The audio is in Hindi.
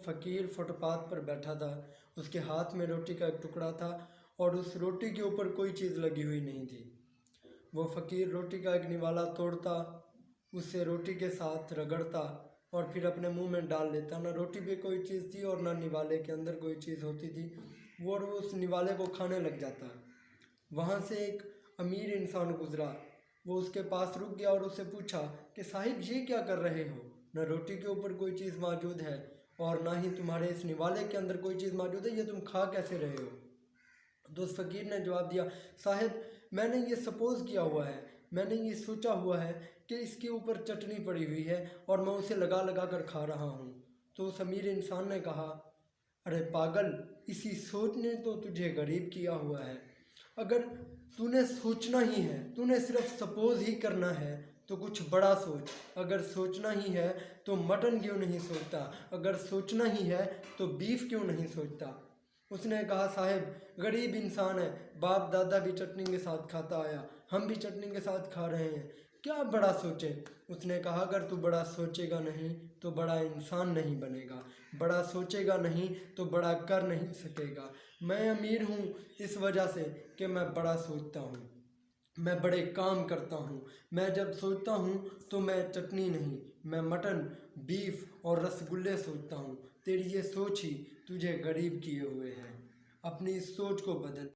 फ़कीर फुटपाथ पर बैठा था। उसके हाथ में रोटी का एक टुकड़ा था और उस रोटी के ऊपर कोई चीज़ लगी हुई नहीं थी। वो फ़कीर रोटी का एक निवाला तोड़ता, उसे रोटी के साथ रगड़ता और फिर अपने मुंह में डाल लेता। ना रोटी पे कोई चीज़ थी और ना निवाले के अंदर कोई चीज़ होती थी। वो उस निवाले को खाने लग जाता। वहाँ से एक अमीर इंसान गुज़रा। वो उसके पास रुक गया और उससे पूछा कि साहिब ये क्या कर रहे हो? न रोटी के ऊपर कोई चीज़ मौजूद है और ना ही तुम्हारे इस निवाले के अंदर कोई चीज़ मौजूद है, ये तुम खा कैसे रहे हो? तो उस फ़कीर ने जवाब दिया, साहिब मैंने ये सपोज़ किया हुआ है, मैंने ये सोचा हुआ है कि इसके ऊपर चटनी पड़ी हुई है और मैं उसे लगा लगा कर खा रहा हूँ। तो उस अमीर इंसान ने कहा, अरे पागल, इसी सोच ने तो तुझे गरीब किया हुआ है। अगर तूने सोचना ही है, तूने सिर्फ सपोज़ ही करना है तो कुछ बड़ा सोच। अगर सोचना ही है तो मटन क्यों नहीं सोचता? अगर सोचना ही है तो बीफ क्यों नहीं सोचता? उसने कहा, साहब गरीब इंसान है, बाप दादा भी चटनी के साथ खाता आया, हम भी चटनी के साथ खा रहे हैं, क्या बड़ा सोचे? उसने कहा, अगर तू बड़ा सोचेगा नहीं तो बड़ा इंसान नहीं बनेगा, बड़ा सोचेगा नहीं तो बड़ा कर नहीं सकेगा। मैं अमीर हूँ इस वजह से कि मैं बड़ा सोचता हूँ, मैं बड़े काम करता हूँ। मैं जब सोचता हूँ तो मैं चटनी नहीं, मैं मटन, बीफ और रसगुल्ले सोचता हूँ। तेरी ये सोच ही तुझे गरीब किए हुए हैं। अपनी इस सोच को बदल।